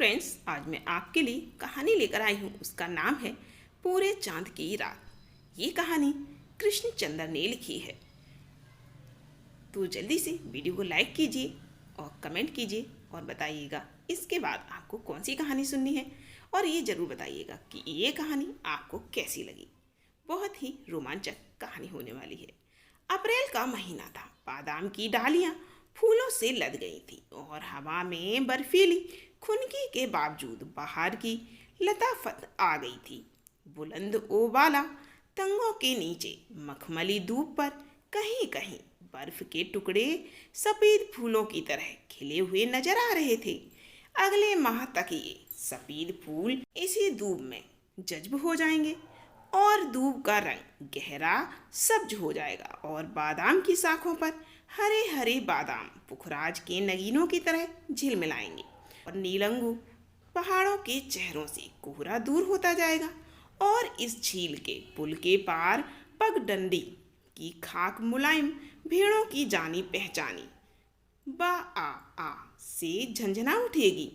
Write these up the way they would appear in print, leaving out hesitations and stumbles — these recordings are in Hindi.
फ्रेंड्स, आज मैं आपके लिए कहानी लेकर आई हूँ। उसका नाम है पूरे चांद की रात। ये कहानी कृष्ण चंद्र ने लिखी है। तो जल्दी से वीडियो को लाइक कीजिए और कमेंट कीजिए और बताइएगा इसके बाद आपको कौन सी कहानी सुननी है। और ये ज़रूर बताइएगा कि ये कहानी आपको कैसी लगी। बहुत ही रोमांचक कहानी होने वाली है। अप्रैल का महीना था। बादाम की डालियाँ फूलों से लद गई थी और हवा में बर्फीली खुनकी के बावजूद बाहर की लताफत आ गई थी। बुलंद ओबाला तंगों के नीचे मखमली धूप पर कहीं कहीं बर्फ के टुकड़े सफ़ेद फूलों की तरह खिले हुए नजर आ रहे थे। अगले माह तक ये सफ़ेद फूल इसी धूप में जज्ब हो जाएंगे और धूप का रंग गहरा सब्ज हो जाएगा और बादाम की शाखों पर हरे हरे बादाम पुखराज के नगीनों की तरह झिलमिलाएंगे और नीलंगू पहाड़ों के चेहरों से कोहरा दूर होता जाएगा और इस झील के पुल के पार पगडंडी की खाक मुलायम भेड़ों की जानी पहचानी बा आ से झंझना उठेगी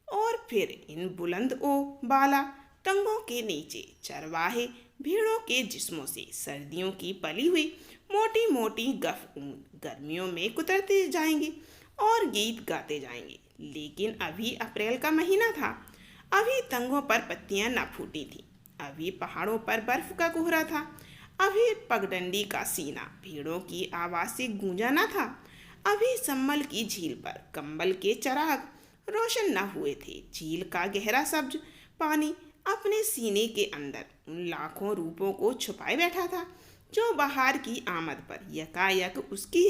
और फिर इन बुलंद ओ बाला तंगों के नीचे चरवाहे भेड़ों के जिस्मों से सर्दियों की पली हुई मोटी मोटी गफ ऊन गर्मियों में कुतरते जाएंगे और गीत गाते जाएंगे। लेकिन अभी अप्रैल का महीना था। अभी तंगों पर पत्तियां न फूटी थी। अभी पहाड़ों पर बर्फ का कोहरा था। अभी पगडंडी का सीना भेड़ों की आवाज़ से गूंजा न था। अभी सम्मल की झील पर कंबल के चराग रोशन न हुए थे। झील का गहरा सब्ज पानी अपने सीने के अंदर उन लाखों रूपों को छुपाए बैठा था जो बाहर की आमद पर यकायक उसकी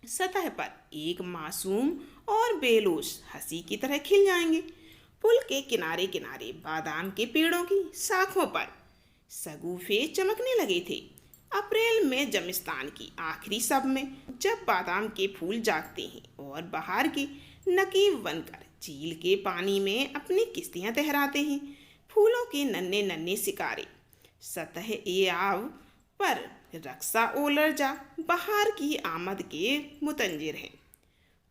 सतह पर एक मासूम और बेलूस हंसी की तरह खिल जाएंगे। पुल के किनारे किनारे बादाम के पेड़ों की शाखों पर शगुफे चमकने लगे थे। अप्रैल में जमिस्तान की आखिरी सब में जब बादाम के फूल जागते हैं और बाहर के नकीब बनकर झील के पानी में अपनी किस्तियां तहराते हैं, फूलों के नन्हे नन्हे सिकारे सतह ए आव पर रक्सा ओलर जा बाहर की आमद के मुतंजिर हैं।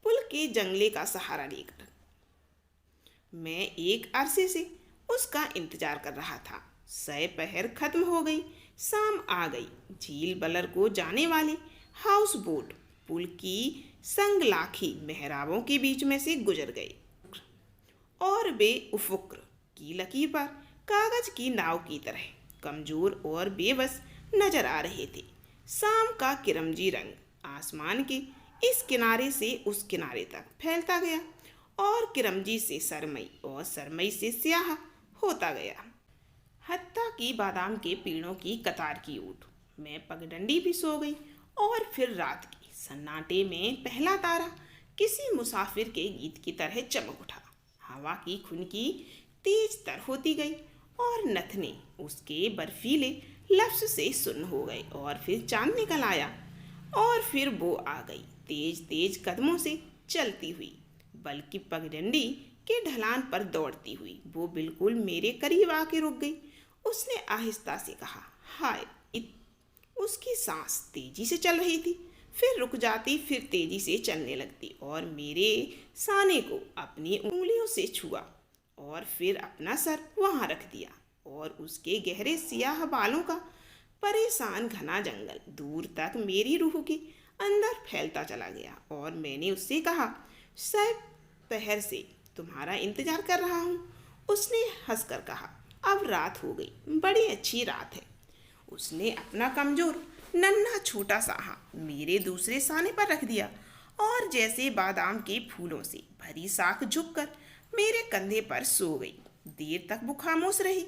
पुल के जंगले का सहारा लेकर मैं एक अरसे से उसका इंतजार कर रहा था। सय पहर खत्म हो गई, शाम आ गई। झील बलर को जाने वाले हाउस बोट पुल की संगलाखी मेहराबों के बीच में से गुजर गए और वे उफुक की लकीर पर कागज की नाव की तरह कमजोर और बेबस नजर आ रहे थे। शाम का किरमजी रंग आसमान के इस किनारे से उस किनारे तक फैलता गया और किरमजी से सरमई और सरमई से स्याह होता गया, हत्ता की बादाम के पेड़ों की कतार की ओट। मैं पगडंडी भी सो गई और फिर रात के सन्नाटे में पहला तारा किसी मुसाफिर के गीत की तरह चमक उठा। हवा की खुनकी तेज तर होती गई और नथने उसके बर्फीले लफ्ज से सुन्न हो गए और फिर चांद निकल आया और फिर वो आ गई तेज तेज कदमों से चलती हुई, बल्कि पगडंडी के ढलान पर दौड़ती हुई। वो बिल्कुल मेरे करीब आके रुक गई। उसने आहिस्ता से कहा, हाय। उसकी सांस तेजी से चल रही थी, फिर रुक जाती, फिर तेजी से चलने लगती और मेरे साने को अपनी उंगलियों से छुआ और फिर अपना सर वहां रख दिया और उसके गहरे सियाह बालों का परेशान घना जंगल दूर तक मेरी रूह के अंदर फैलता चला गया। और मैंने उससे कहा, शायद पहर से तुम्हारा इंतजार कर रहा हूँ। उसने हंसकर कहा, अब रात हो गई, बड़ी अच्छी रात है। उसने अपना कमजोर नन्हा छोटा सा हाथ मेरे दूसरे साने पर रख दिया और जैसे बादाम के फूलों से भरी साख झुककर मेरे कंधे पर सो गई। देर तक वो खामोश रही,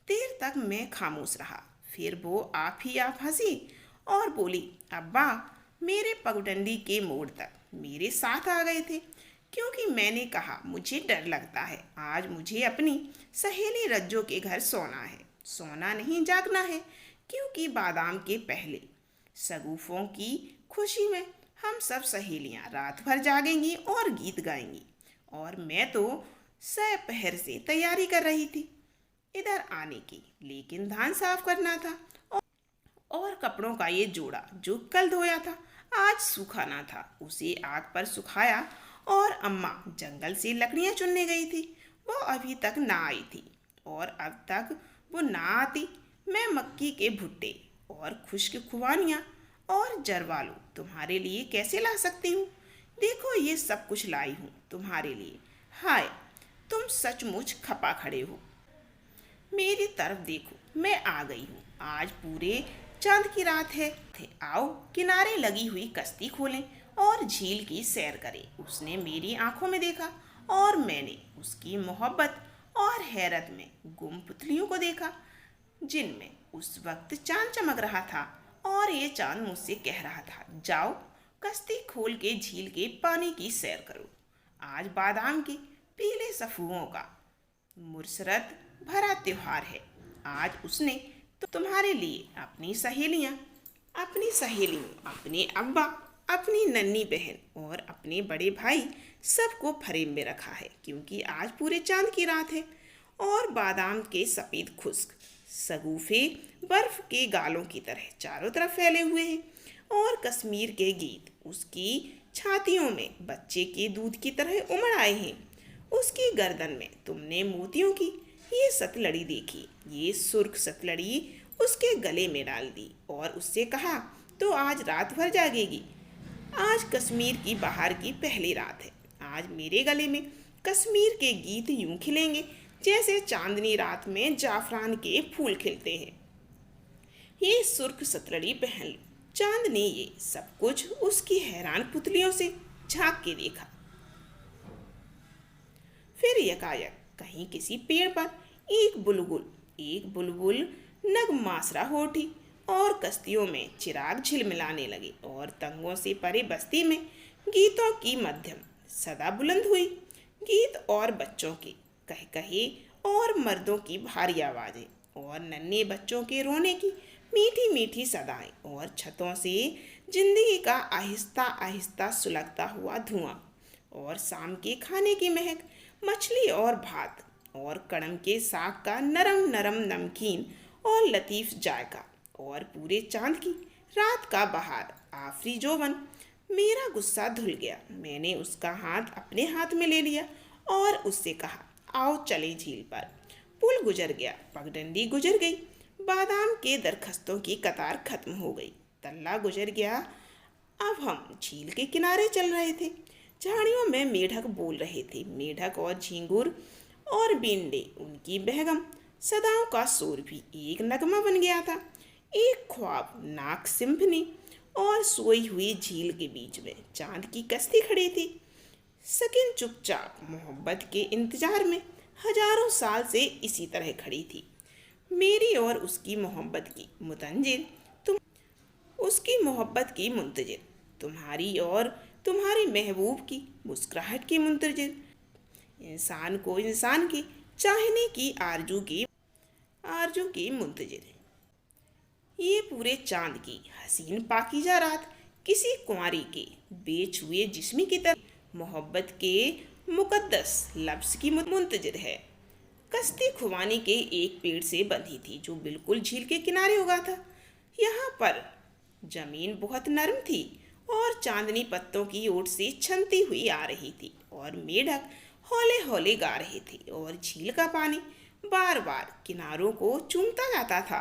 देर तक मैं खामोश रहा। फिर वो आप ही आप हंसी और बोली, अब्बा मेरे पगडंडी के मोड़ तक मेरे साथ आ गए थे क्योंकि मैंने कहा मुझे डर लगता है। आज मुझे अपनी सहेली रज्जो के घर सोना है। सोना नहीं, जागना है, क्योंकि बादाम के पहले शगुफों की खुशी में हम सब सहेलियां रात भर जागेंगी और गीत गाएंगी। और मैं तो सह पहर से तैयारी कर रही थी इधर आने की, लेकिन धान साफ करना था और कपड़ों का ये जोड़ा जो कल धोया था आज सूखा ना था, उसे आग पर सुखाया और अम्मा जंगल से लकड़ियाँ चुनने गई थी। वो अभी तक ना आई थी और अब तक वो ना आती मैं मक्की के भुट्टे और खुश्क खुबानियाँ और जरवालू तुम्हारे लिए कैसे ला सकती हूँ। देखो ये सब कुछ लाई हूँ तुम्हारे लिए। हाय, तुम सचमुच खपा खड़े हो। मेरी तरफ देखो, मैं आ गई हूँ। आज पूरे चांद की रात है। आओ किनारे लगी हुई कश्ती खोलें और झील की सैर करें। उसने मेरी आंखों में देखा और मैंने उसकी मोहब्बत और हैरत में गुम पुतलियों को देखा, जिनमें उस वक्त चांद चमक रहा था। और ये चांद मुझसे कह रहा था, जाओ कश्ती खोल के झील के पानी की सैर करो। आज बादाम के पीले सफुओं का मुसरत भरा त्योहार है। आज उसने तुम्हारे लिए अपनी सहेलियों, अपने अब्बा, अपनी नन्ही बहन और अपने बड़े भाई सबको फ्रेम में रखा है, क्योंकि आज पूरे चांद की रात है। और बादाम के सफ़ेद खुश्क शगुफे बर्फ के गालों की तरह चारों तरफ फैले हुए हैं और कश्मीर के गीत उसकी छातियों में बच्चे के दूध की तरह उमड़ आए हैं। उसकी गर्दन में तुमने मोतियों की ये सतलड़ी देखी। ये सुर्ख सतलड़ी उसके गले में डाल दी और उससे कहा, तो आज रात भर जागेगी। आज कश्मीर की बाहर की पहली रात है। आज मेरे गले में कश्मीर के गीत यूं खिलेंगे जैसे चांदनी रात में जाफरान के फूल खिलते हैं। ये सुर्ख सतलड़ी पहन लो। चांद ने ये सब कुछ उसकी हैरान पुतलियों से झांक के देखा। फिर यकायक कहीं किसी पेड़ पर एक बुलबुल नगमासरा हो उठी और कश्तियों में चिराग झिलमिलाने लगे और तंगों से परे बस्ती में गीतों की मध्यम सदा बुलंद हुई। गीत और बच्चों के कह कहे और मर्दों की भारी आवाज़ें और नन्हे बच्चों के रोने की मीठी मीठी सदाएं और छतों से जिंदगी का आहिस्ता आहिस्ता सुलगता हुआ धुआं और शाम के खाने की महक, मछली और भात और कड़म के साग का नरम नरम नमकीन और लतीफ़ जायका और पूरे चांद की रात का बहार आफरी जोवन। मेरा गुस्सा धुल गया। मैंने उसका हाथ अपने हाथ में ले लिया और उससे कहा, आओ चले झील पर। पुल गुजर गया, पगडंडी गुजर गई, बादाम के दरख्तों की कतार खत्म हो गई, तल्ला गुजर गया। अब हम झील के किनारे चल रहे थे। झाड़ियों में मेढक बोल रहे थे। मेढक और झींगुर और बींडे, उनकी बहगम सदाओं का शोर भी एक नगमा बन गया था। एक ख्वाब नाक सिम्फनी और सोई हुई झील के बीच में चांद की कश्ती खड़ी थी। सकिन चुपचाप मोहब्बत के इंतजार में हजारों साल से इसी तरह खड़ी थी। मेरी और उसकी मोहब्बत की मुतंजिर, तुम उसकी मोहब्बत की मुंतजिर, तुम्हारी और तुम्हारे महबूब की मुस्कुराहट की मुंतजिर, इंसान को इंसान की चाहने की आरजू की मुंतजिर। ये पूरे चांद की हसीन पाकीज़ा रात किसी कुंवारी के बेछुए जिस्म की तरह मोहब्बत के मुकद्दस लफ्ज़ की मुंतजिर है। कश्ती खुबानी के एक पेड़ से बंधी थी जो बिल्कुल झील के किनारे उगा था। यहाँ पर जमीन बहुत नरम थी और चांदनी पत्तों की ओट से छनती हुई आ रही थी और मेढक हौले हौले गा रहे थे और झील का पानी बार बार किनारों को चूमता जाता था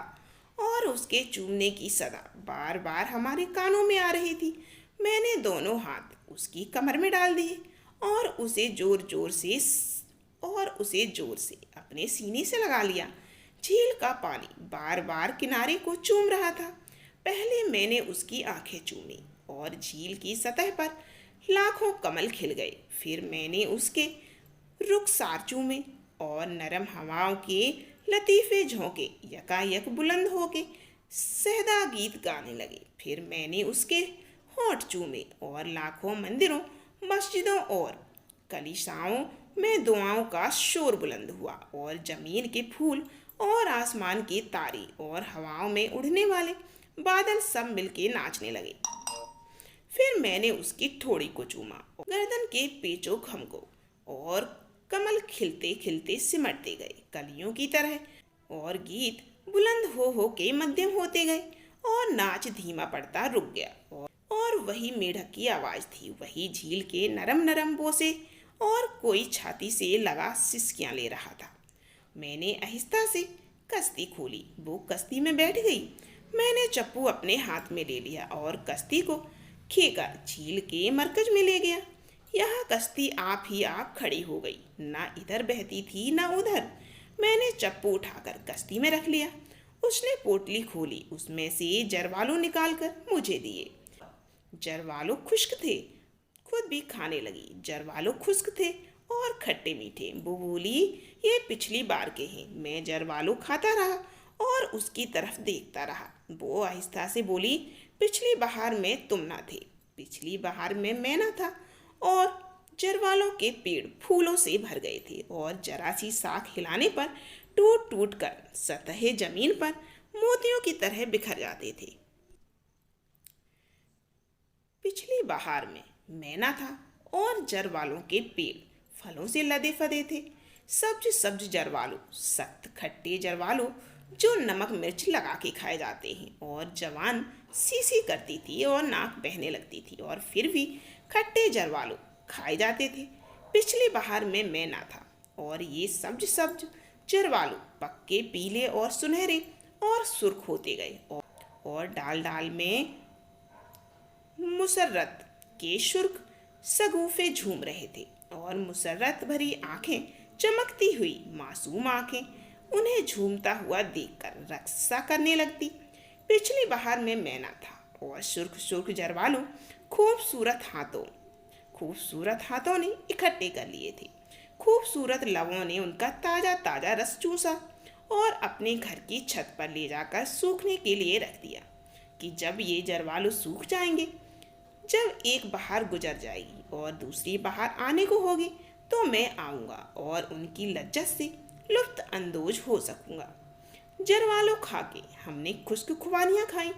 और उसके चूमने की सदा बार बार हमारे कानों में आ रही थी। मैंने दोनों हाथ उसकी कमर में डाल दिए और उसे जोर से अपने सीने से लगा लिया। झील का पानी बार बार किनारे को चूम रहा था। पहले मैंने उसकी आंखें चूमी और झील की सतह पर लाखों कमल खिल गए। फिर मैंने उसके रुखसार चूमे और नरम हवाओं के लतीफ़े झोंके यकायक बुलंद होके सहदा गीत गाने लगे। फिर मैंने उसके होंठ चूमे और लाखों मंदिरों, मस्जिदों और कलीसियाओं में दुआओं का शोर बुलंद हुआ और ज़मीन के फूल और आसमान के तारे और हवाओं में उड़ने वाले बादल सब मिलके नाचने लगे। फिर मैंने उसकी ठोड़ी को चूमा, गर्दन के पेचों खम को, और कमल खिलते खिलते सिमटते गए कलियों की तरह और गीत बुलंद हो के मध्यम होते गए और नाच धीमा पड़ता रुक गया और और वही मेढक की आवाज़ थी, वही झील के नरम नरम बोसे और कोई छाती से लगा सिसकियाँ ले रहा था। मैंने आहिस्ता से कश्ती खोली, वो कश्ती में बैठ गई। मैंने चप्पू अपने हाथ में ले लिया और कश्ती को खींचकर झील के मरकज में ले गया। यहाँ कश्ती आप ही आप खड़ी हो गई, ना इधर बहती थी ना उधर। मैंने चप्पू उठाकर कश्ती में रख लिया। उसने पोटली खोली, उसमें से जरवालू निकालकर मुझे दिए। जरवालू खुश्क थे, खुद भी खाने लगी। जरवालू खुश्क थे और खट्टे मीठे। वो बोली, ये पिछली बार के हैं। मैं जरवालू खाता रहा और उसकी तरफ देखता रहा। वो आहिस्ता से बोली, पिछली बहार में तुम ना थे, पिछली बहार में मैं ना था। और जरवालों के पेड़ फूलों से भर गए थे और जरा सी शाख हिलाने पर टूट टूट कर सतह जमीन पर मोतियों की तरह बिखर जाते थे। पिछली बहार में मैं ना था और जरवालों के पेड़ फलों से लदे फदे थे। सब्ज सब्ज जरवालू, सख्त खट्टे जरवालू जो नमक मिर्च लगा के खाए जाते हैं। और जवान सीसी करती थी और नाक बहने लगती थी और फिर भी खट्टे जरवालू खाए जाते थे। पिछली बहार में मैं ना था और ये सब्ज सब्ज जरवालू पक्के पीले और सुनहरे और सुर्ख होते गए और डाल डाल में मुसर्रत के शुर्क सगूफे झूम रहे थे और मुसर्रत भरी आंखें, चमकती हुई मासूम आंखें उन्हें झूमता हुआ देखकर रक्सा करने लगती। पिछली बहार में मैं ना था और सुर्ख सुर्ख जरवालू खूबसूरत हाथों ने इकट्ठे कर लिए थे। खूबसूरत लवों ने उनका ताज़ा ताज़ा रस चूसा और अपने घर की छत पर ले जाकर सूखने के लिए रख दिया कि जब ये जरवालू सूख जाएंगे, जब एक बहार गुजर जाएगी और दूसरी बहार आने को होगी, तो मैं आऊँगा और उनकी लज्जत से लुत्फ़ अंदोज हो सकूँगा। जरवालू खा के हमने खुश्क खुबानियाँ खाई।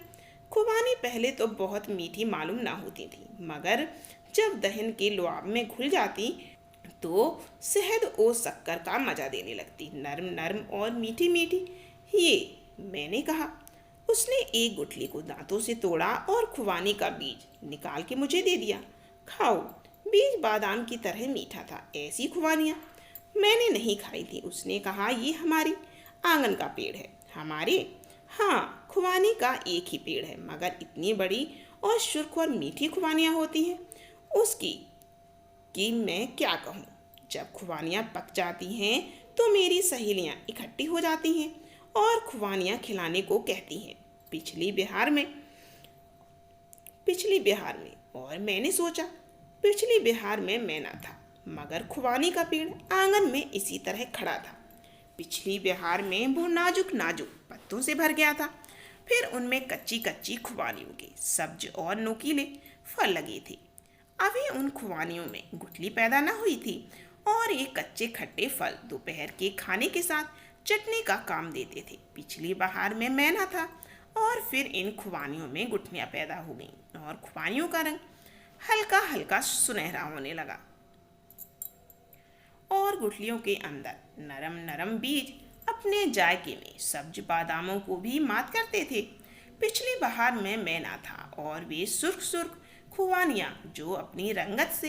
खुबानी पहले तो बहुत मीठी मालूम ना होती थी, मगर जब दहन के लुआब में घुल जाती तो शहद और शक्कर का मजा देने लगती, नरम नरम और मीठी मीठी। ये मैंने कहा। उसने एक गुठली को दांतों से तोड़ा और खुबानी का बीज निकाल के मुझे दे दिया। खाओ। बीज बादाम की तरह मीठा था। ऐसी खुबानियाँ मैंने नहीं खाई थी। उसने कहा, ये हमारी आंगन का पेड़ है। हमारे? हाँ, खुबानी का एक ही पेड़ है, मगर इतनी बड़ी और शुष्क और मीठी खुबानियाँ होती हैं उसकी कि मैं क्या कहूँ। जब खुबानियाँ पक जाती हैं तो मेरी सहेलियाँ इकट्ठी हो जाती हैं और खुबानियाँ खिलाने को कहती हैं। पिछली बिहार में और मैंने सोचा, पिछली बिहार में मैं ना था, मगर खुबानी का पेड़ आंगन में इसी तरह खड़ा था। पिछली बिहार में वो नाजुक नाजुक पत्तों से भर गया था। फिर उनमें कच्ची कच्ची खुबानियों के सब्ज और नुकीले फल लगे थे। अभी उन खुबानियों में गुठली पैदा न हुई थी और ये कच्चे खट्टे फल दोपहर के खाने के साथ चटनी का काम देते थे। पिछली बहार में मैं ना था और फिर इन खुबानियों में गुठलियाँ पैदा हो गईं और खुबानियों का रंग हल्का हल्का सुनहरा होने लगा और गुठलियों के अंदर नरम नरम बीज अपने जायके में सब्ज बादामों को भी मात करते थे। पिछली बहार में मैं ना था और वे सुर्ख सुर्ख खुबानियाँ जो अपनी रंगत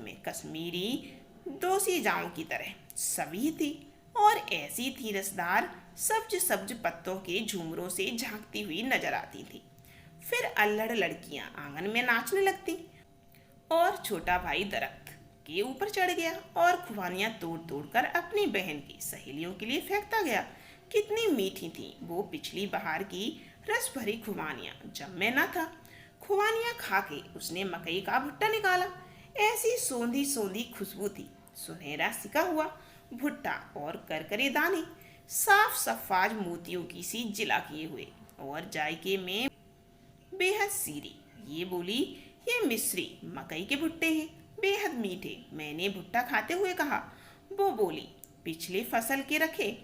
में कश्मीरी दोसी जाओं की तरह सभी थी और ऐसी थी रसदार सब्ज सब्ज पत्तों के झूमरों से झांकती हुई नजर आती थी। फिर अल्लड़ लड़कियां आंगन में नाचने लगती और छोटा भाई दरख्त के ऊपर चढ़ गया और खुबानियाँ तोड़ तोड़ कर अपनी बहन की सहेलियों के लिए फेंकता गया। कितनी मीठी थी वो पिछली बहार की रस भरी खुबानियाँ जब मैं न था। खुबानियाँ खा के उसने मकई का भुट्टा निकाला। ऐसी सोंधी सोंधी खुशबू थी, सुनहरा सिका हुआ भुट्टा और करकरे दाने साफ सफाज मोतियों की सी जिला किए हुए और जायके में बेहद सीरी। ये बोली, ये मिस्री मकई के भुट्टे हैं, बेहद मीठे। मैंने भुट्टा खाते हुए कहा। वो बोली, पिछले फसल के रखे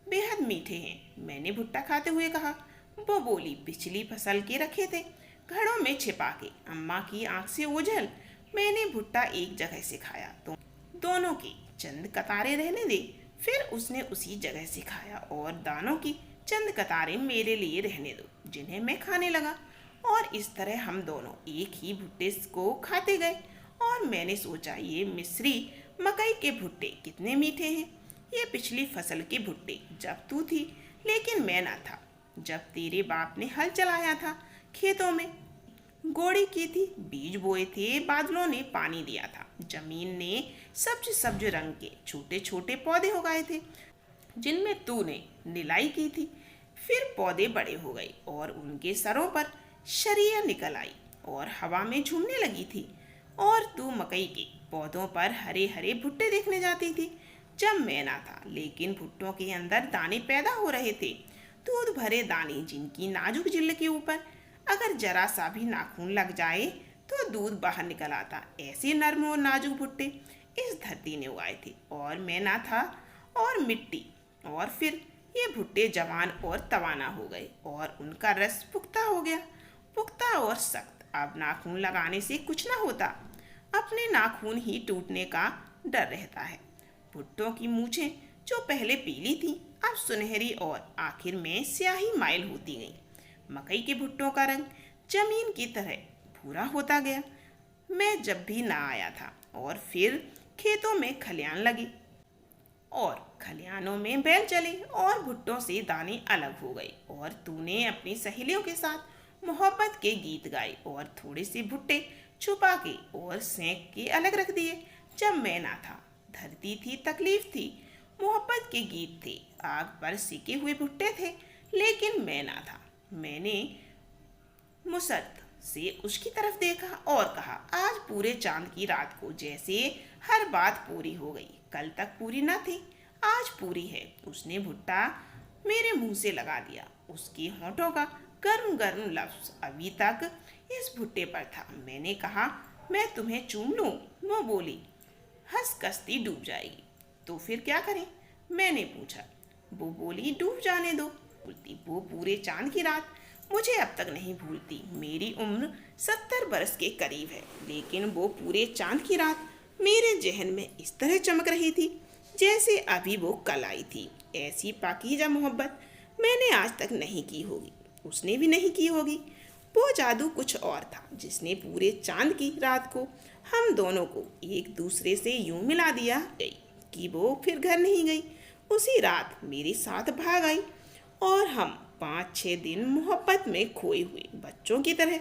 बेहद मीठे हैं। मैंने भुट्टा खाते हुए कहा। वो बोली, पिछली फसल के रखे थे घड़ों में छिपा के, अम्मा की आंख से ओझल। मैंने भुट्टा एक जगह से खाया तो दोनों की चंद कतारें रहने दे। फिर उसने उसी जगह से खाया और दानों की चंद कतारें मेरे लिए रहने दो, जिन्हें मैं खाने लगा। और इस तरह हम दोनों एक ही भुट्टे को खाते गए। और मैंने सोचा, ये मिस्री मकई के भुट्टे कितने मीठे हैं। ये पिछली फसल के भुट्टे जब तू थी, लेकिन मैं ना था, जब तेरे बाप ने हल चलाया था, खेतों में गोड़ी की थी, बीज बोए थे, बादलों ने पानी दिया था, जमीन ने सब्ज सब्ज रंग के छोटे छोटे पौधे उगाए थे जिनमें तूने निलाई की थी। फिर पौधे बड़े हो गए और उनके सरों पर शरियाँ निकल आई और हवा में झूमने लगी थी। और तू मकई के पौधों पर हरे हरे भुट्टे देखने जाती थी जब मैं ना था, लेकिन भुट्टों के अंदर दाने पैदा हो रहे थे, दूध भरे दाने जिनकी नाजुक जिल्ल के ऊपर अगर जरा सा भी नाखून लग जाए तो दूध बाहर निकल आता। ऐसे नर्म और नाजुक भुट्टे इस धरती ने उगाए थे और मैं ना था और मिट्टी। और फिर ये भुट्टे जवान और तवाना हो गए और उनका रस पुख्ता हो गया, पुख्ता और सख्त। अब नाखून लगाने से कुछ ना होता, अपने नाखून ही टूटने का डर रहता है। भुट्टों की मूछें जो पहले पीली थी अब सुनहरी और आखिर में स्याही माइल होती गई। मकई के भुट्टों का रंग जमीन की तरह भूरा होता गया। मैं जब भी ना आया था और फिर खेतों में खलियान लगी और खलियानों में बैल चले और भुट्टों से दाने अलग हो गए और तूने अपनी सहेलियों के साथ मोहब्बत के गीत गाए और थोड़े से भुट्टे छुपा के और सेंक के अलग रख दिए जब मैं ना था। धरती थी, तकलीफ थी, मोहब्बत के गीत थे, आग पर सिके हुए भुट्टे थे, लेकिन मैं ना था। मैंने मुसर्त से उसकी तरफ देखा और कहा, आज पूरे चांद की रात को जैसे हर बात पूरी हो गई, कल तक पूरी न थी, आज पूरी है। उसने भुट्टा मेरे मुंह से लगा दिया। उसके होंठों का गर्म गर्म लफ्ज अभी तक इस भुट्टे पर था। मैंने कहा, मैं तुम्हें चूम लूं? वो बोली, हंस कश्ती डूब जाएगी। तो फिर क्या करें? मैंने पूछा। वो बोली, डूब जाने दो। बोलती, वो पूरे चांद की रात मुझे अब तक नहीं भूलती। मेरी उम्र 70 बरस के करीब है, लेकिन वो पूरे चांद की रात मेरे जहन में इस तरह चमक रही थी जैसे अभी वो कल आई थी। ऐसी पाकीज़ा मोहब्बत मैंने आज तक नहीं की होगी, उसने भी नहीं की होगी। वो जादू कुछ और था जिसने पूरे चांद की रात को हम दोनों को एक दूसरे से यूं मिला दिया गई कि वो फिर घर नहीं गई। उसी रात मेरे साथ भाग आई और हम 5-6 दिन मोहब्बत में खोए हुए बच्चों की तरह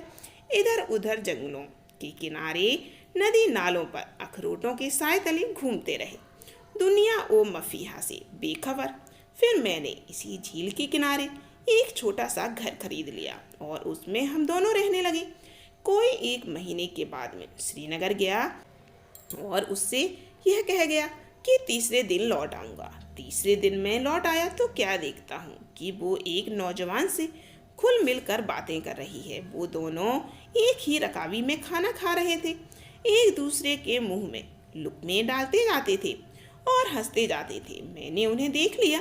इधर उधर जंगलों के किनारे, नदी नालों पर अखरोटों के साए तले घूमते रहे, दुनिया ओ मफीहा से बेखबर। फिर मैंने इसी झील के किनारे एक छोटा सा घर खरीद लिया और उसमें हम दोनों रहने लगे। कोई 1 महीने के बाद में श्रीनगर गया और उससे यह कह गया कि तीसरे दिन लौट आऊँगा। तीसरे दिन मैं लौट आया तो क्या देखता हूँ कि वो एक नौजवान से खुल मिलकर बातें कर रही है। वो दोनों एक ही रकाबी में खाना खा रहे थे, एक दूसरे के मुंह में लुक़्मे डालते जाते थे और हंसते जाते थे। मैंने उन्हें देख लिया,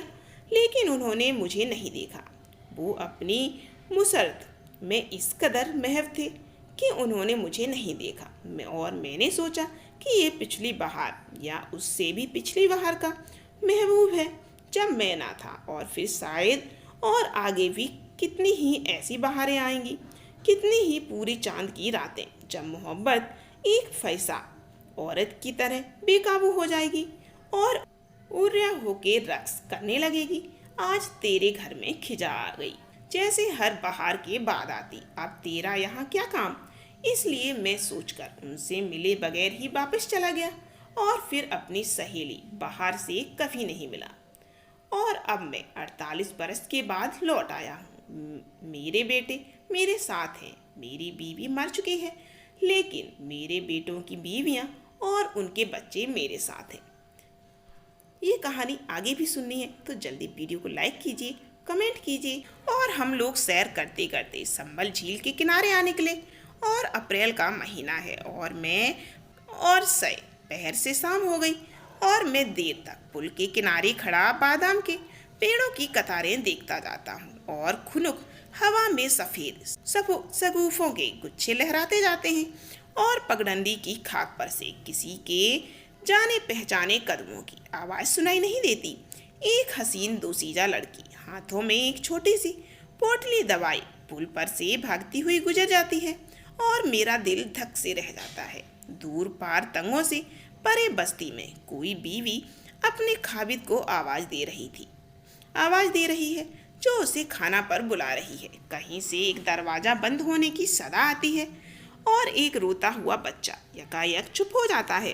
लेकिन उन्होंने मुझे नहीं देखा। वो अपनी मुसरत में इस कदर महव थे कि उन्होंने मुझे नहीं देखा। और मैंने सोचा कि ये पिछली बहार या उससे भी पिछली बहार का महबूब है जब मैं ना था। और फिर शायद और आगे भी कितनी ही ऐसी बहारें आएंगी, कितनी ही पूरी चांद की रातें जब मोहब्बत एक फैसा औरत की तरह बेकाबू हो जाएगी और उर्या होके रक्स करने लगेगी। आज तेरे घर में खिजा आ गई जैसे हर बहार के बाद आती। अब तेरा यहाँ क्या काम? इसलिए मैं सोचकर उनसे मिले बगैर ही वापस चला गया और फिर अपनी सहेली बहार से कभी नहीं मिला। और अब मैं 48 बरस के बाद लौट आया हूँ। मेरे बेटे मेरे साथ हैं, मेरी बीवी मर चुकी है, लेकिन मेरे बेटों की बीवियाँ और उनके बच्चे मेरे साथ हैं। ये कहानी आगे भी सुननी है तो जल्दी वीडियो को लाइक कीजिए, कमेंट कीजिए। और हम लोग सैर करते करते संबल झील के किनारे आ निकले और अप्रैल का महीना है और पहर से शाम हो गई और मैं देर तक पुल के किनारे खड़ा बादाम के पेड़ों की कतारें देखता जाता हूँ और खुनुक हवा में सफ़ेद शगुफों के गुच्छे लहराते जाते हैं और पगडंडी की खाक पर से किसी के जाने पहचाने कदमों की आवाज़ सुनाई नहीं देती। एक हसीन दोसीजा लड़की हाथों में एक छोटी सी पोटली दवाई पुल पर से भागती हुई गुजर जाती है और मेरा दिल धक से रह जाता है। दूर पार तंगों से परे बस्ती में कोई बीवी अपने खाविद को आवाज दे रही है जो उसे खाना पर बुला रही है। कहीं से एक दरवाजा बंद होने की सदा आती है और एक रोता हुआ बच्चा यकायक चुप हो जाता है।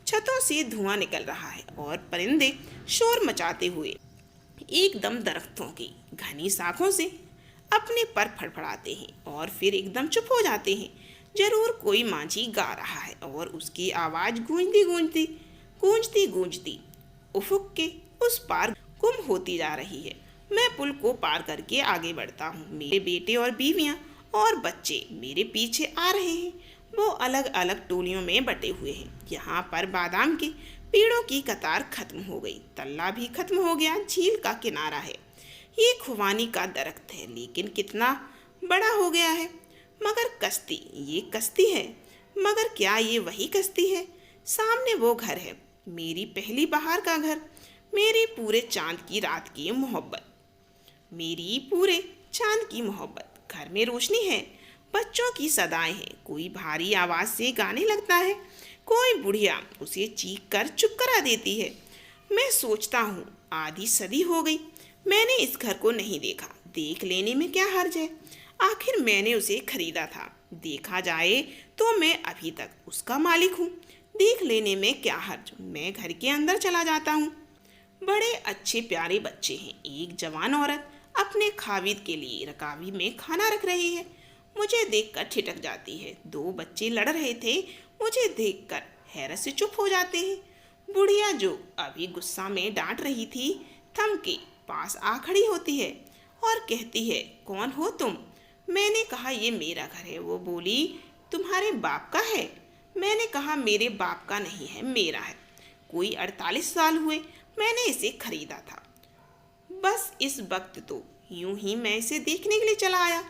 छतों से धुआं निकल रहा है और परिंदे शोर मचाते हुए एकदम दरख्तों की घनी शाखों से अपने पर फड़फड़ाते हैं और फिर एकदम चुप हो जाते हैं। जरूर कोई माझी गा रहा है और उसकी आवाज गूंजती गूंजती उफुक के उस पार गुम होती जा रही है। मैं पुल को पार करके आगे बढ़ता हूँ। मेरे बेटे और बीवियाँ और बच्चे मेरे पीछे आ रहे हैं। वो अलग अलग टोलियों में बटे हुए हैं। यहाँ पर बादाम के पेड़ों की कतार खत्म हो गई, तल्ला भी खत्म हो गया, झील का किनारा है। ये खुबानी का दरख्त है, लेकिन कितना बड़ा हो गया है। मगर कश्ती, ये कश्ती है, मगर क्या ये वही कश्ती है? सामने वो घर है, मेरी पहली बहार का घर, मेरी पूरे चांद की रात की मोहब्बत, मेरी पूरे चांद की मोहब्बत। घर में रोशनी है, बच्चों की सदाएं हैं। कोई भारी आवाज से गाने लगता है, कोई बुढ़िया उसे चीख कर चुप करा देती है। मैं सोचता हूँ आधी सदी हो गई, मैंने इस घर को नहीं देखा। देख लेने में क्या हर्ज है? आखिर मैंने उसे खरीदा था। देखा जाए तो मैं अभी तक उसका मालिक हूँ। देख लेने में क्या हर्ज? मैं घर के अंदर चला जाता हूँ। बड़े अच्छे प्यारे बच्चे हैं। एक जवान औरत अपने खाविद के लिए रकाबी में खाना रख रही है। मुझे देखकर ठिठक जाती है। दो बच्चे लड़ रहे थे, मुझे देखकर हैरत से चुप हो जाते हैं। बुढ़िया जो अभी गुस्सा में डांट रही थी, थम के पास आ खड़ी होती है और कहती है, कौन हो तुम? मैंने कहा, ये मेरा घर है। वो बोली, तुम्हारे बाप का है? मैंने कहा, मेरे बाप का नहीं है, मेरा है। कोई 48 साल हुए मैंने इसे खरीदा था। बस इस वक्त तो यूं ही मैं इसे देखने के लिए चला आया।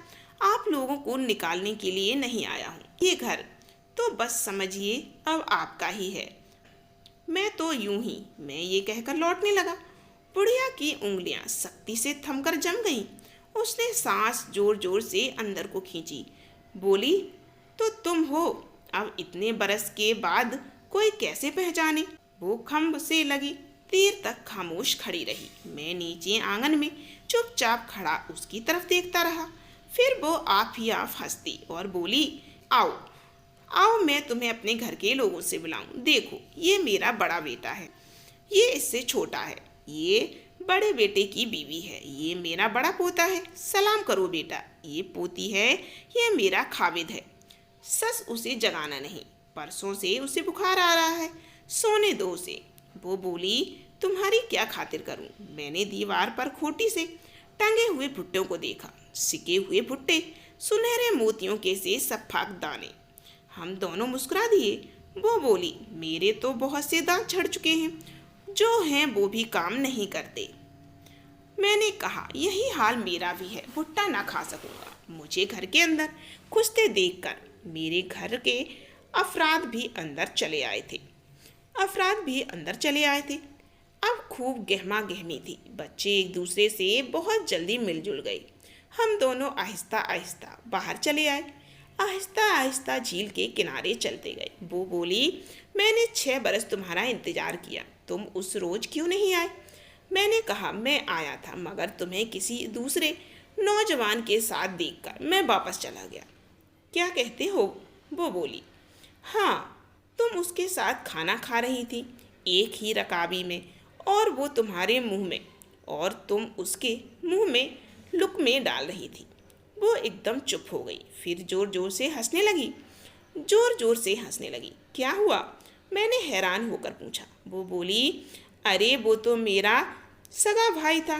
आप लोगों को निकालने के लिए नहीं आया हूँ। ये घर तो बस समझिए अब आपका ही है। मैं तो यूं ही मैं ये कहकर लौटने लगा। बुढ़िया की उंगलियां सख्ती से थमकर जम गईं। उसने सांस जोर जोर से अंदर को खींची। बोली, तो तुम हो? अब इतने बरस के बाद कोई कैसे पहचाने? वो खम्भ से लगी देर तक खामोश खड़ी रही। मैं नीचे आंगन में चुपचाप खड़ा उसकी तरफ देखता रहा। फिर वो आप ही आप हंसती और बोली, आओ आओ, मैं तुम्हें अपने घर के लोगों से बुलाऊं। देखो, ये मेरा बड़ा बेटा है, ये इससे छोटा है, ये बड़े बेटे की बीवी है, ये मेरा बड़ा पोता है। सलाम करो बेटा। ये पोती है, ये मेरा खाविद है। सस उसे जगाना नहीं, परसों से उसे बुखार आ रहा है, सोने दो उसे। वो बोली, तुम्हारी क्या खातिर करूं? मैंने दीवार पर खोटी से टंगे हुए भुट्टों को देखा। सिके हुए भुट्टे, सुनहरे मोतियों के से सफाक दाने। हम दोनों मुस्कुरा दिए। वो बोली, मेरे तो बहुत से दांत झड़ चुके हैं, जो हैं वो भी काम नहीं करते। मैंने कहा, यही हाल मेरा भी है, भुट्टा ना खा सकूंगा। मुझे घर के अंदर घुसते देखकर मेरे घर के अफराद भी अंदर चले आए थे। अब खूब गहमा गहमी थी। बच्चे एक दूसरे से बहुत जल्दी मिलजुल गए। हम दोनों आहिस्ता आहिस्ता बाहर चले आए। आहिस्ता आहिस्ता झील के किनारे चलते गए। वो बोली, मैंने 6 बरस तुम्हारा इंतजार किया, तुम उस रोज क्यों नहीं आए? मैंने कहा, मैं आया था, मगर तुम्हें किसी दूसरे नौजवान के साथ देखकर मैं वापस चला गया। क्या कहते हो? वो बोली, हाँ, तुम उसके साथ खाना खा रही थी, एक ही रकाबी में, और वो तुम्हारे मुंह में और तुम उसके मुंह में लुक़्मे डाल रही थी। वो एकदम चुप हो गई, फिर जोर जोर से हंसने लगी। क्या हुआ? मैंने हैरान होकर पूछा। वो बोली, अरे वो तो मेरा सगा भाई था।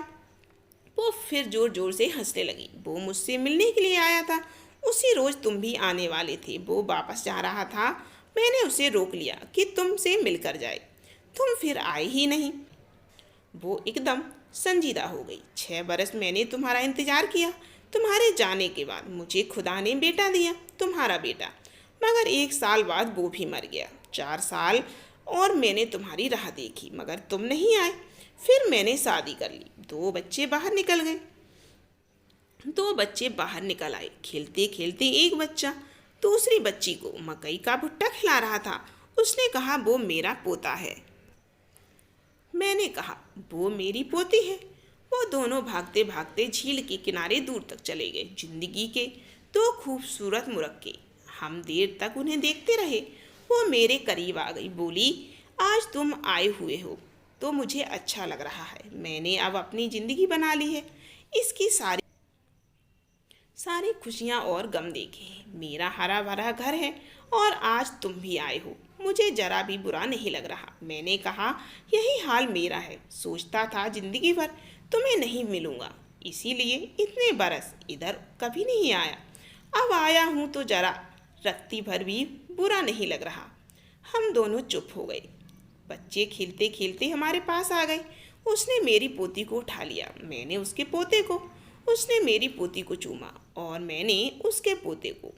वो फिर जोर जोर से हंसने लगी। वो मुझसे मिलने के लिए आया था, उसी रोज तुम भी आने वाले थे। वो वापस जा रहा था, मैंने उसे रोक लिया कि तुमसे मिलकर जाए, तुम फिर आए ही नहीं। वो एकदम संजीदा हो गई। 6 बरस मैंने तुम्हारा इंतजार किया। तुम्हारे जाने के बाद मुझे खुदा ने बेटा दिया, तुम्हारा बेटा, मगर 1 साल बाद वो भी मर गया। 4 साल और मैंने तुम्हारी राह देखी, मगर तुम नहीं आए। फिर मैंने शादी कर ली, 2 बच्चे बाहर निकल गए। दो बच्चे बाहर निकल आए। खेलते खेलते एक बच्चा दूसरी बच्ची को मकई का भुट्टा खिला रहा था। उसने कहा, वो मेरा पोता है। मैंने कहा, वो मेरी पोती है। वो दोनों भागते भागते झील के किनारे दूर तक चले गए। जिंदगी के दो खूबसूरत मुरक्के। हम देर तक उन्हें देखते रहे। वो मेरे करीब आ गई, बोली, आज तुम आए हुए हो तो मुझे अच्छा लग रहा है। मैंने अब अपनी ज़िंदगी बना ली है। इसकी सारी खुशियाँ और गम देखे हैं। मेरा हरा भरा घर है और आज तुम भी आए हो। मुझे जरा भी बुरा नहीं लग रहा। मैंने कहा, यही हाल मेरा है। सोचता था जिंदगी भर तुम्हें नहीं मिलूंगा, इसीलिए इतने बरस इधर कभी नहीं आया। अब आया हूँ तो जरा रत्ती भर भी बुरा नहीं लग रहा। हम दोनों चुप हो गए। बच्चे खेलते खेलते हमारे पास आ गए। उसने मेरी पोती को उठा लिया, मैंने उसके पोते को। उसने मेरी पोती को चूमा और मैंने उसके पोते को,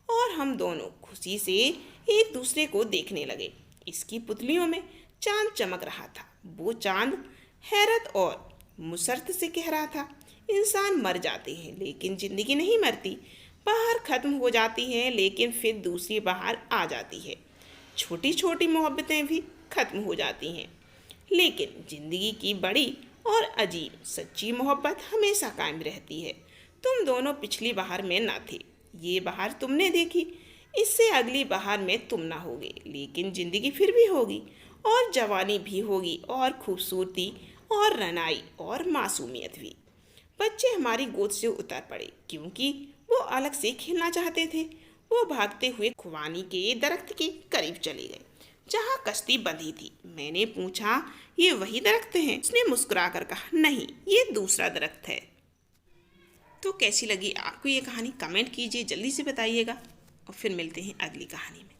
और हम दोनों खुशी से एक दूसरे को देखने लगे। इसकी पुतलियों में चांद चमक रहा था। वो चांद हैरत और मुसरत से कह रहा था, इंसान मर जाते हैं लेकिन ज़िंदगी नहीं मरती। बहार ख़त्म हो जाती है लेकिन फिर दूसरी बहार आ जाती है। छोटी छोटी मोहब्बतें भी ख़त्म हो जाती हैं लेकिन ज़िंदगी की बड़ी और अजीब सच्ची मोहब्बत हमेशा कायम रहती है। तुम दोनों पिछली बहार में ना थे। ये बहार तुमने देखी, इससे अगली बहार में तुम ना होगे, लेकिन ज़िंदगी फिर भी होगी, और जवानी भी होगी, और खूबसूरती और रनाई और मासूमियत भी। बच्चे हमारी गोद से उतर पड़े क्योंकि वो अलग से खेलना चाहते थे। वो भागते हुए खुबानी के दरख्त के करीब चले गए जहाँ कश्ती बंधी थी। मैंने पूछा, ये वही दरख्त है? उसने मुस्कुराकर कहा, नहीं, ये दूसरा दरख्त है। तो कैसी लगी आपको ये कहानी? कमेंट कीजिए, जल्दी से बताइएगा, और फिर मिलते हैं अगली कहानी में।